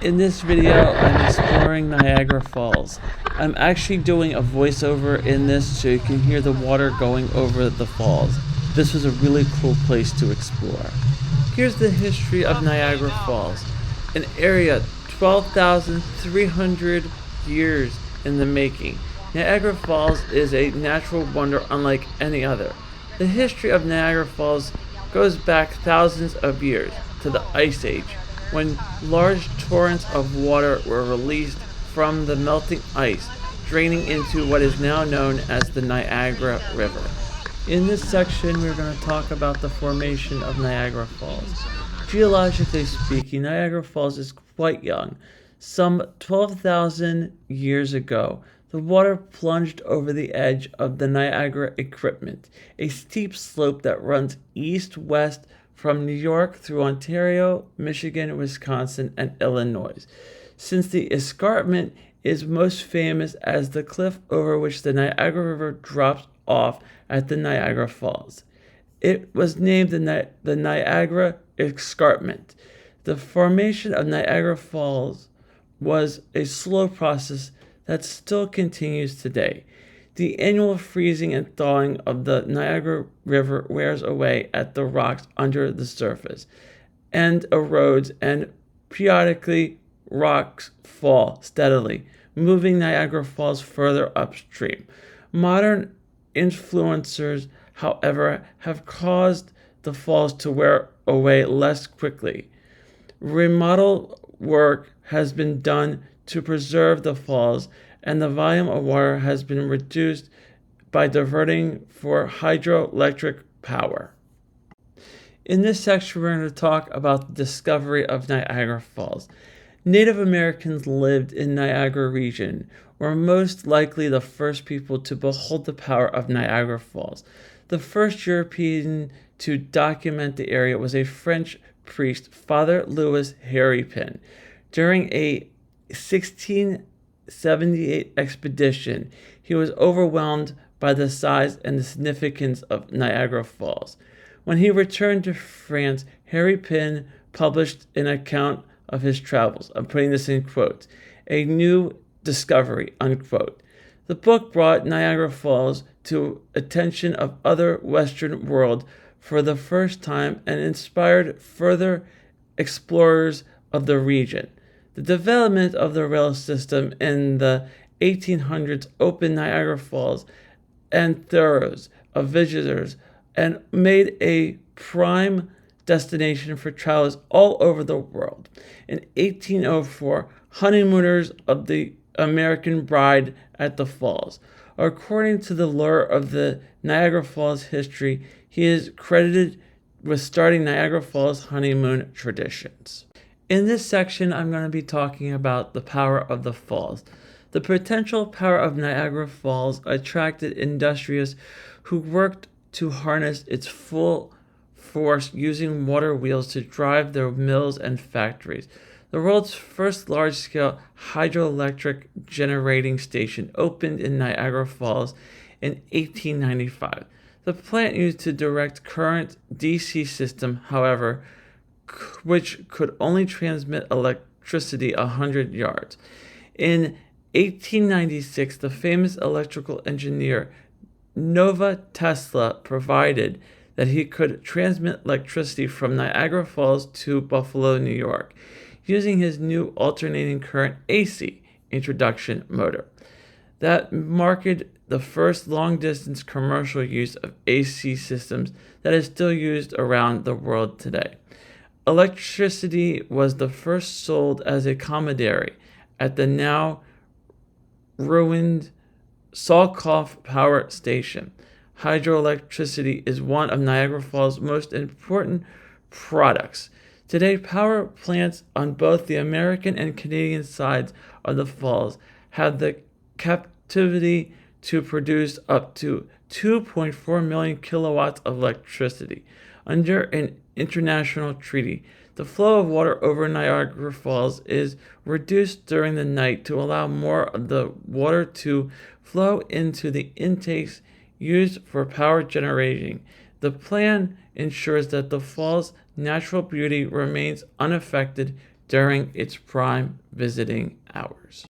In this video, I'm exploring Niagara Falls. I'm actually doing a voiceover in this so you can hear the water going over the falls. This was a really cool place to explore. Here's the history of Niagara Falls, an area 12,300 years in the making. Niagara Falls is a natural wonder unlike any other. The history of Niagara Falls goes back thousands of years to the Ice Age, when large torrents of water were released from the melting ice, draining into what is now known as the Niagara River. In this section, we're going to talk about the formation of Niagara Falls. Geologically speaking, Niagara Falls is quite young. Some 12,000 years ago, the water plunged over the edge of the Niagara Escarpment, a steep slope that runs east-west from New York through Ontario, Michigan, Wisconsin, and Illinois. Since the escarpment is most famous as the cliff over which the Niagara River drops off at the Niagara Falls. It was named the Niagara Escarpment. The formation of Niagara Falls was a slow process that still continues today. The annual freezing and thawing of the Niagara River wears away at the rocks under the surface and erodes, and periodically rocks fall steadily, moving Niagara Falls further upstream. Modern influencers, however, have caused the falls to wear away less quickly. Remodel work has been done to preserve the falls, and the volume of water has been reduced by diverting for hydroelectric power. In this section, we're going to talk about the discovery of Niagara Falls. Native Americans lived in Niagara region, were most likely the first people to behold the power of Niagara Falls. The first European to document the area was a French priest, Father Louis Harry-Pin. During a 1678 expedition, he was overwhelmed by the size and the significance of Niagara Falls. When he returned to France, Harry-Pin published an account of his travels. I'm putting this in quotes. A new discovery, unquote. The book brought Niagara Falls to attention of other Western world for the first time and inspired further explorers of the region. The development of the rail system in the 1800s opened Niagara Falls and thoroughs of visitors and made a prime destination for travelers all over the world. In 1804, honeymooners of the American Bride at the Falls. According to the lore of the Niagara Falls history, he is credited with starting Niagara Falls honeymoon traditions. In this section, I'm going to be talking about the power of the falls. The potential power of Niagara Falls attracted industrialists who worked to harness its full force using water wheels to drive their mills and factories. The world's first large-scale hydroelectric generating station opened in Niagara Falls in 1895. The plant used to direct current DC system, however, which could only transmit electricity 100 yards. In 1896, the famous electrical engineer Nikola Tesla provided that he could transmit electricity from Niagara Falls to Buffalo, New York, using his new alternating current AC introduction motor. That marked the first long-distance commercial use of AC systems that is still used around the world today. Electricity was the first sold as a commodity at the now ruined Saltcoff Power Station. Hydroelectricity is one of Niagara Falls' most important products. Today, power plants on both the American and Canadian sides of the falls have the capacity to produce up to 2.4 million kilowatts of electricity. Under an international treaty, the flow of water over Niagara Falls is reduced during the night to allow more of the water to flow into the intakes used for power generating. The plan ensures that the fall's natural beauty remains unaffected during its prime visiting hours.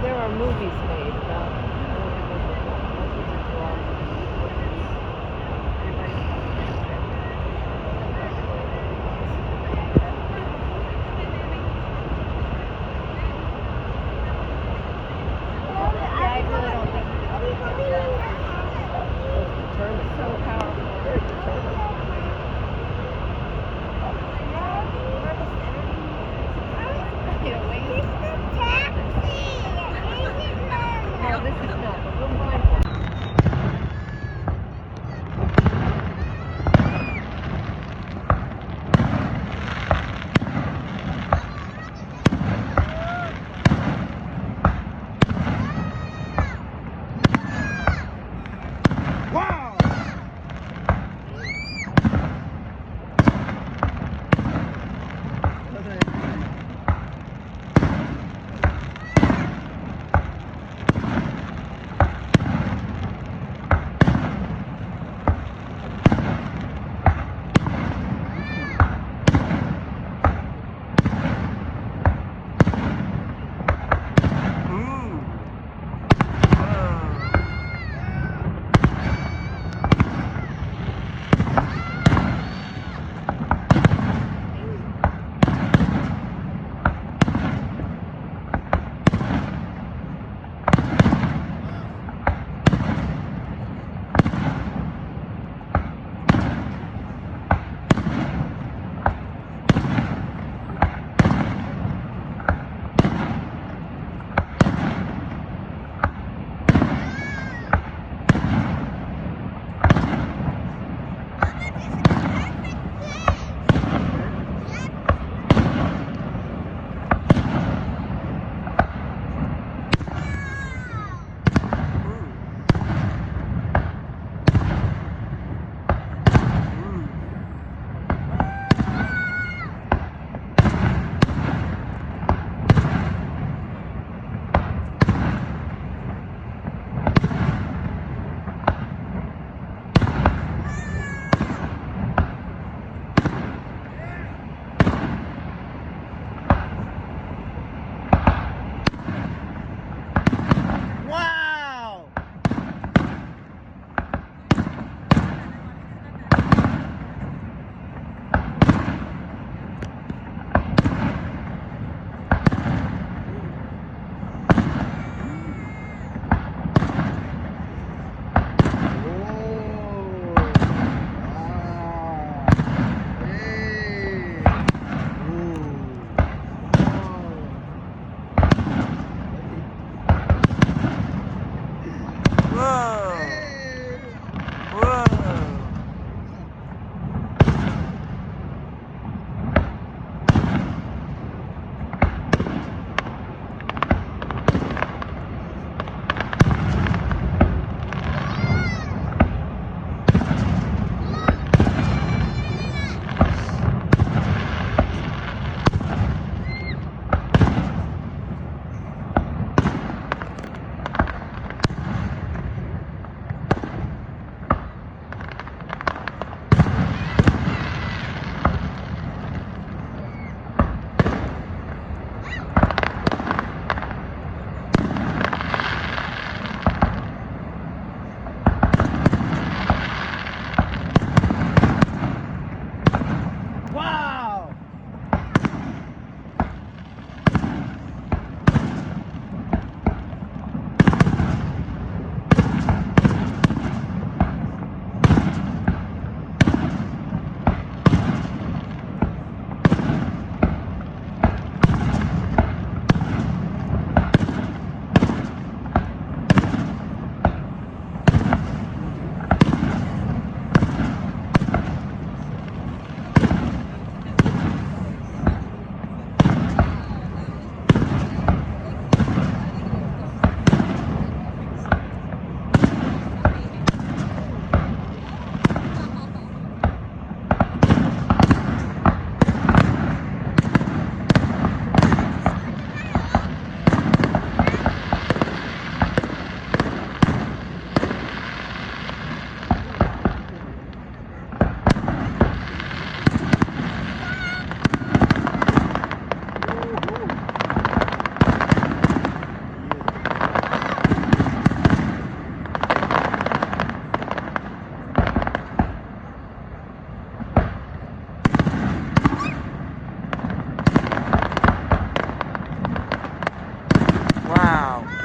There are movies made about this is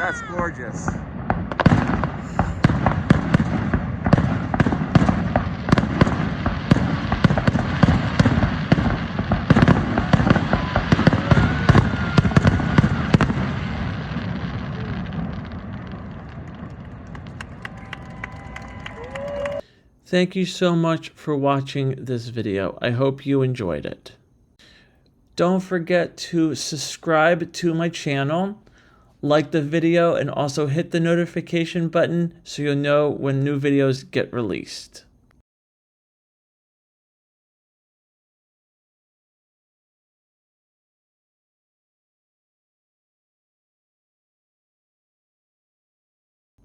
That's gorgeous. Thank you so much for watching this video. I hope you enjoyed it. Don't forget to subscribe to my channel, like the video, and also hit the notification button so you'll know when new videos get released.